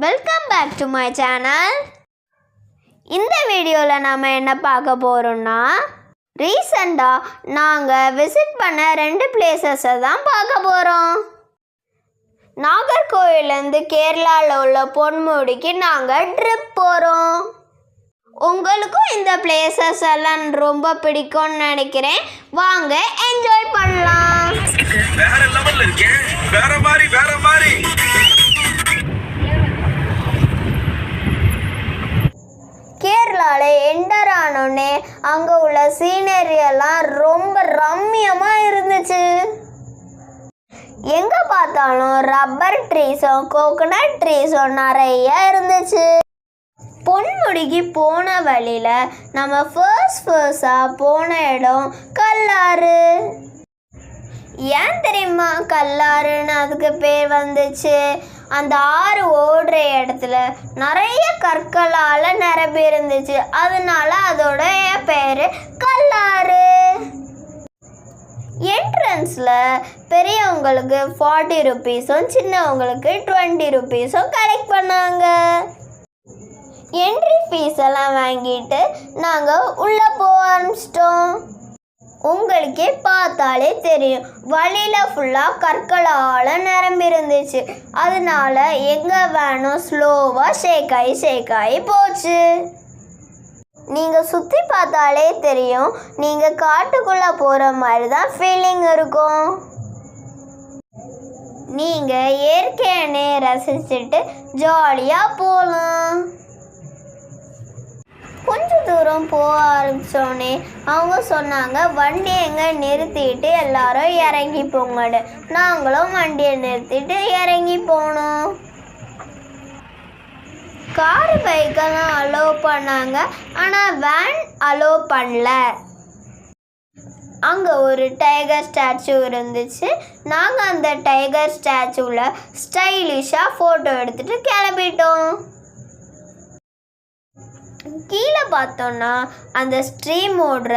Welcome back to my channel. இந்த வீடியோவில் நம்ம என்ன பார்க்க போகிறோம்னா, ரீசெண்டாக நாங்கள் விசிட் பண்ண 2 பிளேசஸை தான் பார்க்க போகிறோம். நாகர்கோவிலேருந்து கேரளாவில் உள்ள பொன்முடிக்கு நாங்கள் ட்ரிப் போகிறோம். உங்களுக்கும் இந்த பிளேசஸ் எல்லாம் ரொம்ப பிடிக்கும்னு நினைக்கிறேன். வாங்க என்ஜாய் பண்ணலாம். வேற லெவல்ல இருக்கே, வேற மாதிரி. கேரளாவில் என்டர் ஆனோடனே அங்கே உள்ள சீனரி எல்லாம் ரொம்ப ரம்மியமாக இருந்துச்சு. எங்கே பார்த்தாலும் ரப்பர் ட்ரீஸும் கோகோனட் ட்ரீஸும் நிறைய இருந்துச்சு. பொன்முடிக்கு போன வழியில் நம்ம ஃபர்ஸ்டாக போன இடம் கல்லாறு. ஏன் தெரியுமா கல்லாறுன்னு அதுக்கு பேர் வந்துச்சு? அந்த ஆறு ஓடுற இடத்துல நிறைய கற்களால் நிரம்பி இருந்துச்சு. அதனால அதோட பேர் கல்லாறு. என்ட்ரன்ஸில் பெரியவங்களுக்கு 40 ருபீஸும் சின்னவங்களுக்கு 20 ருபீஸும் கலெக்ட் பண்ணாங்க. என்ட்ரி ஃபீஸ் எல்லாம் வாங்கிட்டு நாங்கள் உள்ளே போக ஆரம்பிச்சிட்டோம். உங்களுக்கே பார்த்தாலே தெரியும், வழியில் ஃபுல்லாக கற்களால் நிரம்பி இருந்துச்சு. அதனால எங்கே வேணும் ஸ்லோவாக ஷேக் ஆகி போச்சு. நீங்கள் சுற்றி பார்த்தாலே தெரியும், நீங்கள் காட்டுக்குள்ளே போகிற மாதிரி தான் ஃபீலிங் இருக்கும். நீங்கள் இயற்கையை ரசிச்சுட்டு ஜாலியாக போகலாம். கொஞ்சம் தூரம் போக ஆரம்பித்தோடனே அவங்க சொன்னாங்க, வண்டியை எங்கே நிறுத்திட்டு எல்லாரும் இறங்கி போங்கன்னு. நாங்களும் வண்டியை நிறுத்திட்டு இறங்கி போனோம். காரு பைக்கெல்லாம் அலோவ் பண்ணாங்க, ஆனால் வேன் அலோவ் பண்ணல. அங்கே ஒரு டைகர் ஸ்டாச்சு இருந்துச்சு. நாங்கள் அந்த டைகர் ஸ்டாச்சுவில் ஸ்டைலிஷாக ஃபோட்டோ எடுத்துகிட்டு கிளம்பிட்டோம். கீழே பார்த்தோன்னா அந்த ஸ்ட்ரீம் ஓடுற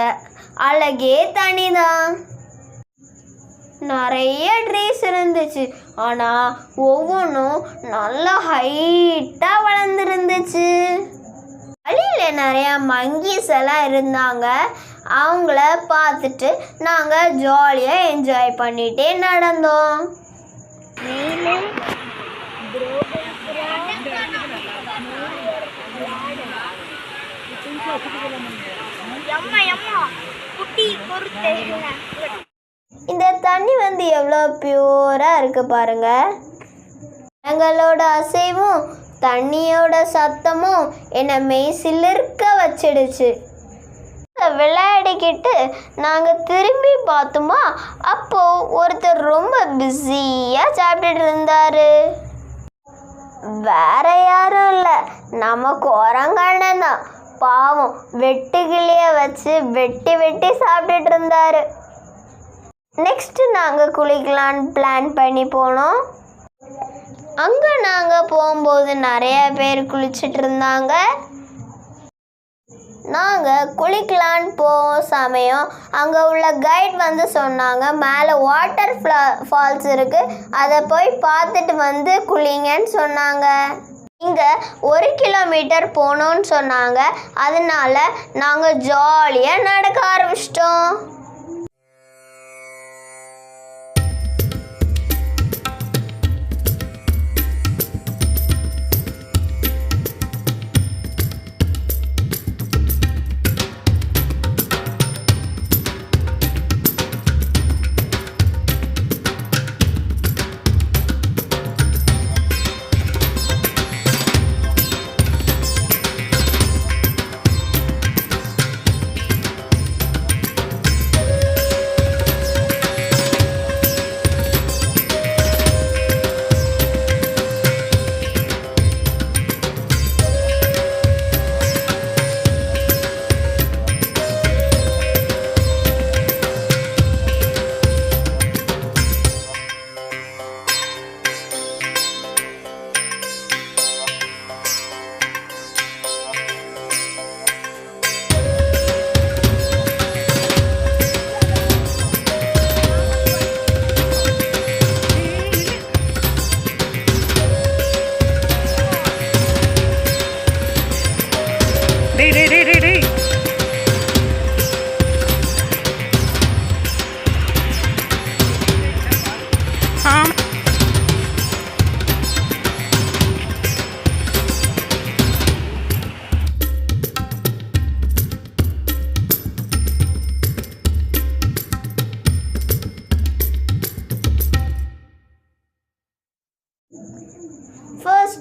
அழகே தனிதான். நிறைய ட்ரீஸ் இருந்துச்சு, ஆனால் ஒவ்வொன்றும் நல்லா ஹைட்டாக வளர்ந்துருந்துச்சு. வழியில் நிறையா மங்கீஸ் எல்லாம் இருந்தாங்க. அவங்கள பார்த்துட்டு நாங்கள் ஜாலியாக என்ஜாய் பண்ணிகிட்டே நடந்தோம். இந்த தண்ணி எவ்வளோ பியூராக இருக்கு பாருங்க. எங்களோட அசைவும் தண்ணியோட சத்தமும் என்னை மெய் சிலிர்க்க வச்சிடுச்சு. விளையாடிக்கிட்டு நாங்கள் திரும்பி பார்த்தோமா, அப்போது ஒருத்தர் ரொம்ப பிஸியாக சாப்பிட்டுட்டு இருந்தார். வேற யாரும் இல்லை, நம்ம குரங்கண்ணன் தான். பாவம் வெட்டுக்கிளியை வச்சு வெட்டி சாப்பிட்டுட்டு இருந்தார். நெக்ஸ்ட்டு நாங்கள் குளிக்கலான்னு பிளான் பண்ணி போனோம். அங்கே நாங்கள் போகும்போது நிறைய பேர் குளிச்சுட்டு இருந்தாங்க. நாங்கள் குளிக்கலான்னு போக சமயம் அங்கே உள்ள கைட் சொன்னாங்க, மேலே வாட்டர் ஃபால்ஸ் இருக்குது, அதை போய் பார்த்துட்டு குளிங்கன்னு சொன்னாங்க. இங்கே 1 கிலோமீட்டர் போகணுன்னு சொன்னாங்க. அதனால நாங்கள் ஜாலியாக நடக்க ஆரம்பிச்சிட்டோம்.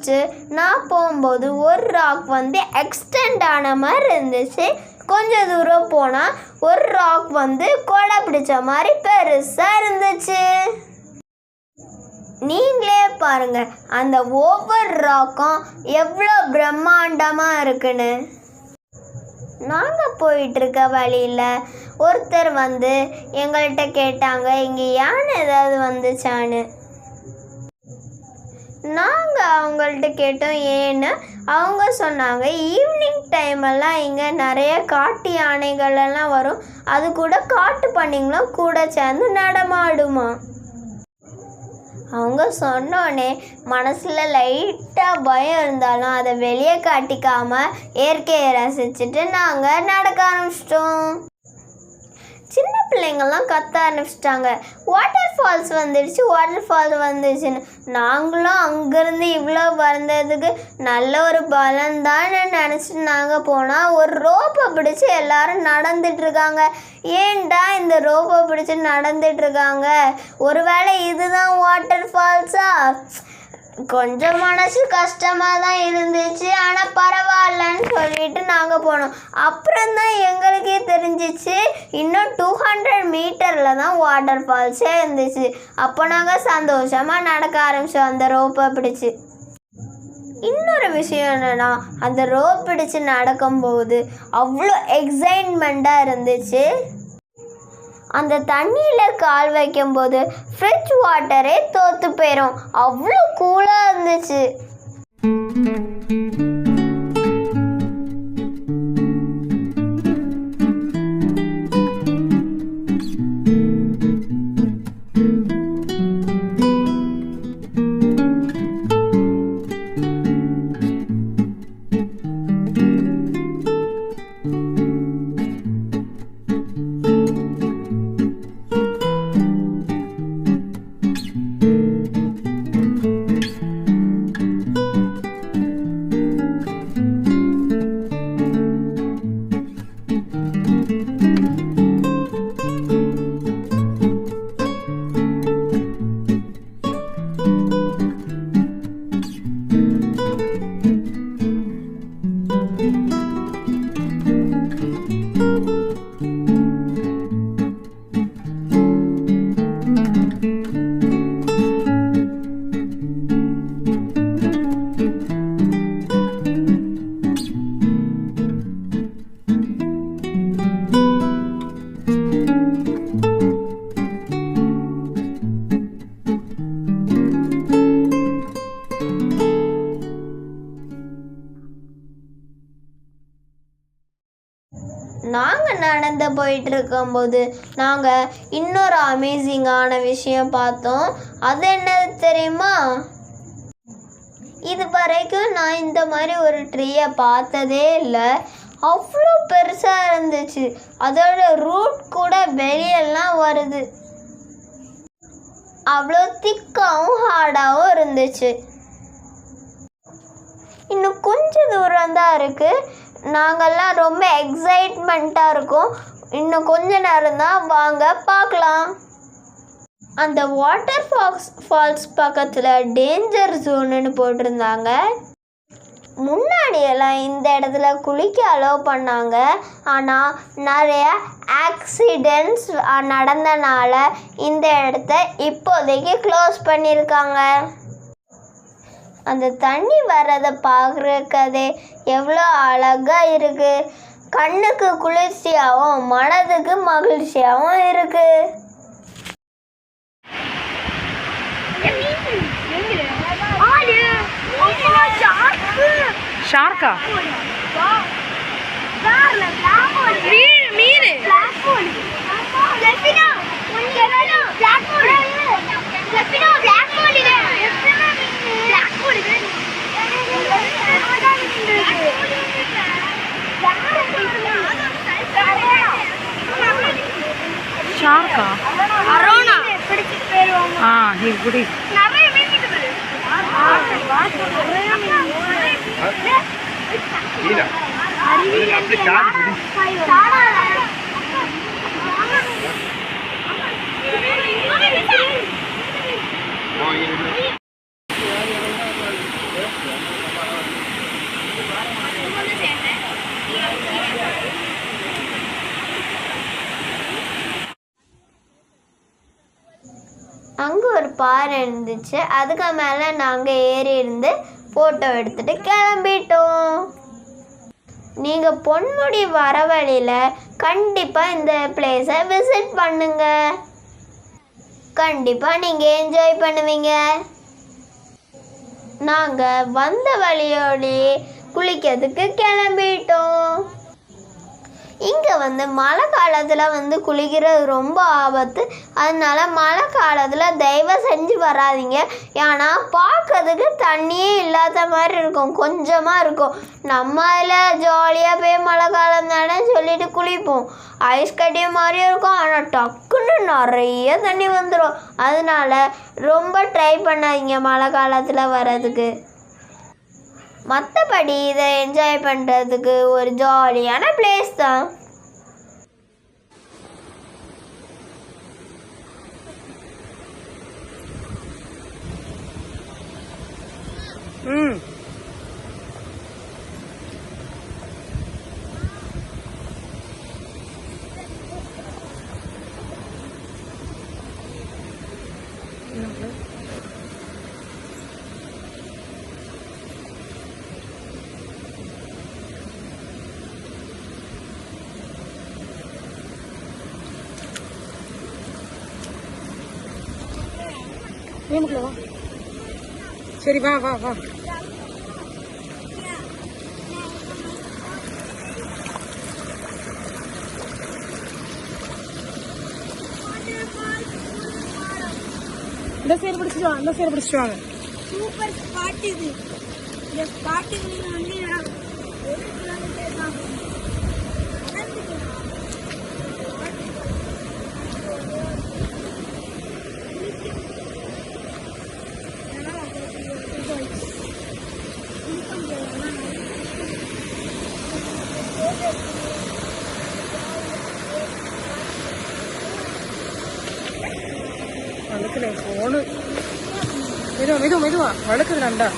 ஃபஸ்ட்டு நான் போகும்போது ஒரு ராக் வந்து எக்ஸ்டெண்ட் ஆன மாதிரி இருந்துச்சு. கொஞ்சம் தூரம் போனால் ஒரு ராக் வந்து கொடை பிடிச்ச மாதிரி பெருசாக இருந்துச்சு. நீங்களே பாருங்க அந்த ஒவ்வொரு ராக்கும் எவ்வளோ பிரம்மாண்டமாக இருக்குன்னு. நாங்கள் போயிட்டுருக்க வழியில் ஒருத்தர் வந்து எங்கள்கிட்ட கேட்டாங்க, இங்கே யானை ஏதாவது வந்துச்சான்னு. நாங்கள் அவங்கள்ட்ட கேட்டோம் ஏன்னு. அவங்க சொன்னாங்க, ஈவினிங் டைமெல்லாம் இங்கே நிறைய காட்டு யானைகள் எல்லாம் வரும், அது கூட காட்டு பன்னிங்களும் கூட சேர்ந்து நடமாடுமா. அவங்க சொன்னோடனே மனசில் லைட்டாக பயம் இருந்தாலும் அதை வெளியே காட்டிக்காமல் இயற்கையை ரசிச்சுட்டு நாங்கள் நடக்க ஆரம்பிச்சிட்டோம். சின்ன பிள்ளைங்கள்லாம் கத்த ஆரம்பிச்சிட்டாங்க, வாட்டர் ஃபால்ஸ் வந்துடுச்சு, வாட்டர் ஃபால்ஸ் வந்துடுச்சுன்னு. நாங்களும் அங்கேருந்து இவ்வளோ வந்ததுக்கு நல்ல ஒரு பலன் தான் நினச்சிட்டு நாங்கள் போனால் ஒரு ரோப்பை பிடிச்சி எல்லாரும் நடந்துட்டுருக்காங்க. ஏன்டா இந்த ரோப்பை பிடிச்சி நடந்துட்டுருக்காங்க, ஒருவேளை இதுதான் வாட்டர் ஃபால்ஸா? கொஞ்சம் மனசு கஷ்டமாக தான் இருந்துச்சு, ஆனால் பரவாயில்லன்னு சொல்லிட்டு நாங்கள் போனோம். அப்புறம்தான் எங்களுக்கே தெரிஞ்சிச்சு இன்னும் 200 மீட்டரில் தான் வாட்டர் ஃபால்ஸே இருந்துச்சு. அப்போ நாங்கள் சந்தோஷமாக நடக்க ஆரம்பித்தோம் அந்த ரோப்பை பிடிச்சி. இன்னொரு விஷயம் என்னென்னா, அந்த ரோப் பிடிச்சி நடக்கும்போது அவ்வளோ எக்ஸைட்மெண்ட்டாக இருந்துச்சு. அந்த தண்ணியில் கால் வைக்கும்போது ஃப்ரிட்ஜ் வாட்டரே தோற்று போயிடும், அவ்வளோ கூலாக இருந்துச்சு. நாங்கள் நடந்து போயிட்டு இருக்கும்போது நாங்கள் இன்னொரு அமேசிங்கான விஷயம் பார்த்தோம். அது என்னது தெரியுமா? இது வரைக்கும் நான் இந்த மாதிரி ஒரு ட்ரீயை பார்த்ததே இல்லை. அவ்வளோ பெருசாக இருந்துச்சு, அதோட ரூட் கூட வெளியெல்லாம் வருது. அவ்வளோ திக்காகவும் ஹார்டாகவும் இருந்துச்சு. இன்னும் கொஞ்சம் தூரம் தான் இருக்குது. நாங்கள்லாம் ரொம்ப எக்ஸைட்மெண்ட்டாக இருக்கோம். இன்னும் கொஞ்ச நேரம் தான், வாங்க பார்க்கலாம். அந்த வாட்டர் ஃபால்ஸ் பக்கத்தில் டேஞ்சர் ஜோனுன்னு போட்டிருந்தாங்க. முன்னாடியெல்லாம் இந்த இடத்துல குளிக்க அலோவ் பண்ணாங்க, ஆனால் நிறைய ஆக்சிடெண்ட்ஸ் நடந்தனால இந்த இடத்த இப்போதைக்கு க்ளோஸ் பண்ணியிருக்காங்க. அந்த தண்ணி வர்றதை பார்க்குறக்கதே எவ்வளோ அழகாக இருக்குது. கண்ணுக்கு குளிர்ச்சியாகவும் மனதுக்கு மகிழ்ச்சியாகவும் இருக்குது. ஷார்க்கா? மீன். ஷார்க்கா? அரோனா. இப்படி அங்கே ஒரு பாறை இருந்துச்சு. அதுக்கு மேலே நாங்கள் ஏறி இருந்து ஃபோட்டோ எடுத்துகிட்டு கிளம்பிட்டோம். நீங்கள் பொன்முடி வர வழியில் கண்டிப்பாக இந்த பிளேஸை விசிட் பண்ணுங்க. கண்டிப்பாக நீங்கள் என்ஜாய் பண்ணுவீங்க. நாங்கள் வந்த வழியோடையே குளிக்கிறதுக்கு கிளம்பிட்டோம். இங்கே மழை காலத்தில் குளிக்கிறது ரொம்ப ஆபத்து. அதனால மழை காலத்தில் தயவு செஞ்சு வராதிங்க. ஏன்னா பார்க்கறதுக்கு தண்ணியே இல்லாத மாதிரி இருக்கும், கொஞ்சமாக இருக்கும். நம்ம அதில் ஜாலியாக போய் மழை காலம் தானே சொல்லிட்டு குளிப்போம். ஐஸ் கட்டிய மாதிரியும் இருக்கும், ஆனால் டக்குன்னு நிறைய தண்ணி வந்துடும். அதனால ரொம்ப ட்ரை பண்ணாதீங்க மழை காலத்தில் வர்றதுக்கு. மற்றபடி இதை என்ஜாய் பண்ணுறதுக்கு ஒரு ஜாலியான பிளேஸ் தான். சரி வா வா வா. இந்த சைடு பிடிச்சிட்டு வாங்க, இந்த சைடு பிடிச்சிட்டு வாங்க. சூப்பர் ஸ்பாட் இது. இந்த ஸ்பாட்டுக்கு நீங்க வந்தீங்கன்னா 1 கிலோமீட்டர் தான். வழுக்குது போனு. மெதுவா மெதுவா மெதுவா வழுக்குது நண்டா.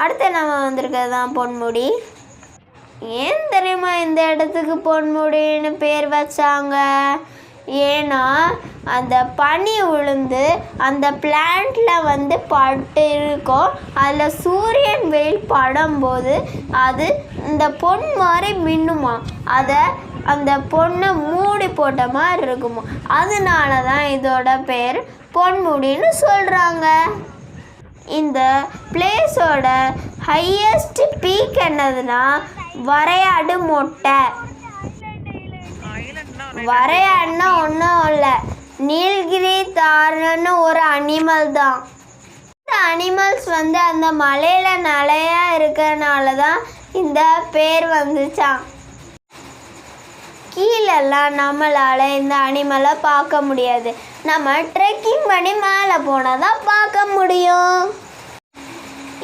அடுத்து நம்ம வந்திருக்கிறது தான் பொன்முடி. ஏன் தெரியுமா இந்த இடத்துக்கு பொன்முடின்னு பேர் வச்சாங்க? ஏன்னா அந்த பனி உளுந்து அந்த பிளான்ட்ல பட்டு இருக்கும். அதில் சூரியன் வெயில் படும்போது அது இந்த பொன் மாதிரி மின்னுமா. அதை அந்த பொண்ணை மூடி போட்ட மாதிரி இருக்குமா. அதனால தான் இதோட பேர் பொன்முடின்னு சொல்கிறாங்க. இந்த பிளேஸோட ஹையஸ்ட் பீக் என்னதுன்னா வரையாடு மொட்டை. வரையாடுனா ஒன்றும் இல்லை, நீலகிரி தாருன்னு ஒரு அனிமல் தான். இந்த அனிமல்ஸ் அந்த மலையில் நிறையா இருக்கிறனால தான் இந்த பேர் வந்துச்சான். கீழெல்லாம் நம்மளால் இந்த அனிமலை பார்க்க முடியாது. நம்ம ட்ரெக்கிங் பண்ணி மேலே போனால் தான் பார்க்க முடியும்.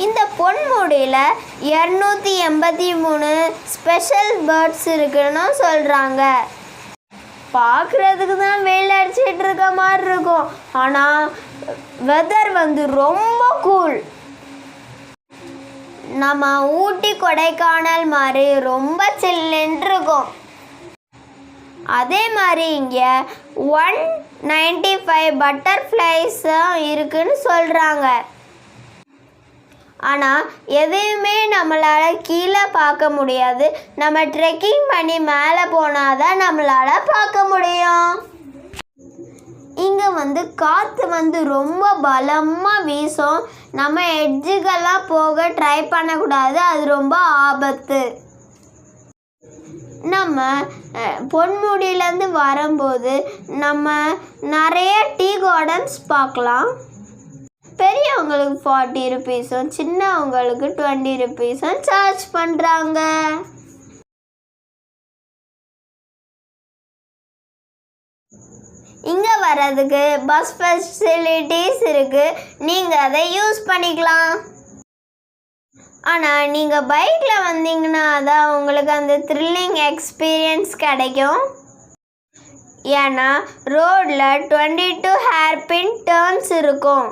இந்த பொன்முடியில் 283 ஸ்பெஷல் பேர்ட்ஸ் இருக்குன்னு சொல்கிறாங்க. பார்க்குறதுக்கு தான் வெயில் அடிச்சிட்டு இருக்க மாதிரி இருக்கும், ஆனால் வெதர் ரொம்ப கூல். நம்ம ஊட்டி கொடைக்கானல் மாதிரி ரொம்ப சில்லுன்னு இருக்கும். அதே மாதிரி இங்கே 195 பட்டர்ஃப்ளைஸ் இருக்குன்னு சொல்கிறாங்க. ஆனால் எதையுமே நம்மளால் கீழே பார்க்க முடியாது. நம்ம ட்ரெக்கிங் பண்ணி மேலே போனால் தான் நம்மளால் பார்க்க முடியும். இங்கே காற்று ரொம்ப பலமாக வீசும். நம்ம எட்ஜுக்கெல்லாம் போக ட்ரை பண்ணக்கூடாது, அது ரொம்ப ஆபத்து. நம்ம பொன்முடியிலேருந்து வரும்போது நம்ம நிறைய டீ கார்டன்ஸ் பார்க்கலாம். பெரியவங்களுக்கு 40 ருபீஸும் சின்னவங்களுக்கு 20 ருபீஸும் சார்ஜ் பண்ணுறாங்க. இங்கே வர்றதுக்கு பஸ் ஃபெசிலிட்டிஸ் இருக்குது, நீங்கள் அதை யூஸ் பண்ணிக்கலாம். ஆனால் நீங்கள் பைக்கில் வந்தீங்கன்னா தான் உங்களுக்கு அந்த த்ரில்லிங் எக்ஸ்பீரியன்ஸ் கிடைக்கும். ஏன்னா ரோடில் 22 ஹேர்பின் டர்ன்ஸ் இருக்கும்.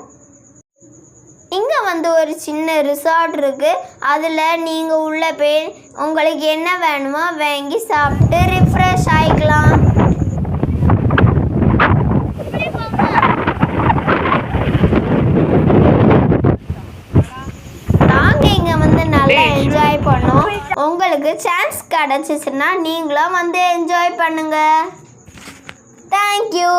இங்கே வந்து ஒரு சின்ன ரிசார்ட் இருக்குது. அதில் நீங்கள் உள்ளே போய் உங்களுக்கு என்ன வேணுமோ வாங்கி சாப்பிட்டு ரிஃப்ரெஷ் ஆகிக்கலாம். நாங்கள் இங்கே வந்து நல்லா என்ஜாய் பண்ணோம். உங்களுக்கு சான்ஸ் கிடச்சிச்சின்னா நீங்களும் வந்து என்ஜாய் பண்ணுங்கள். தேங்க்யூ.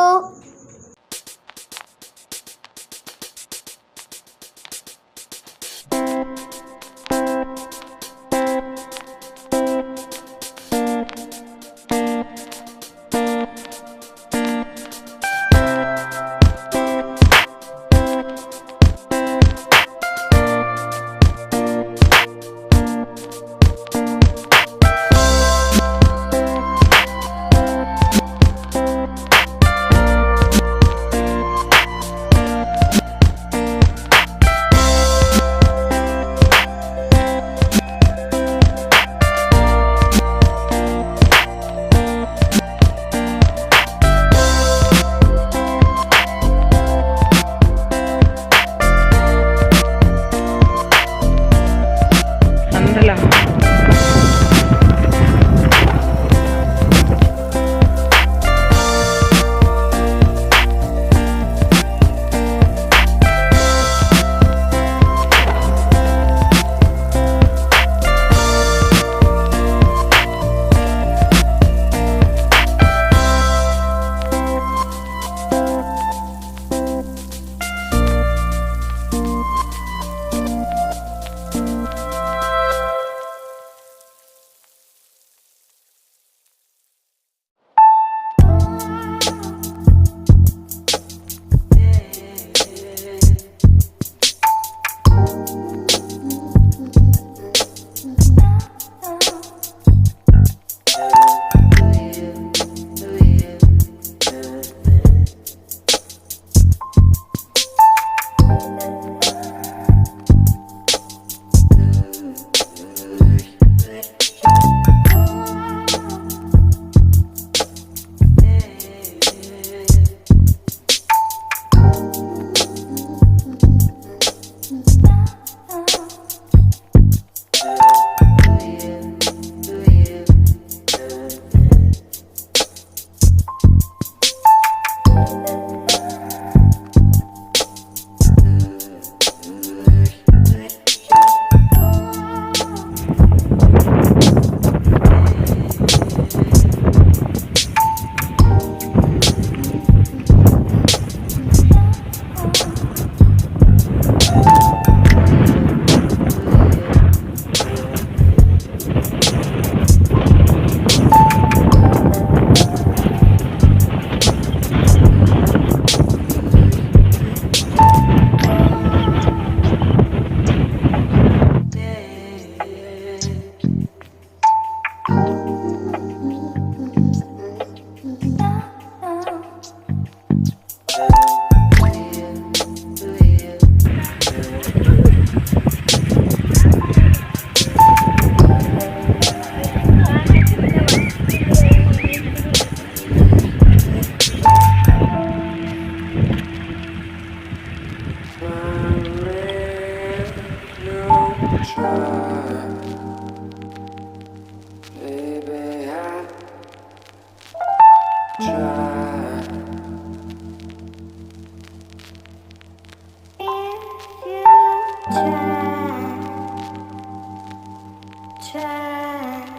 Try.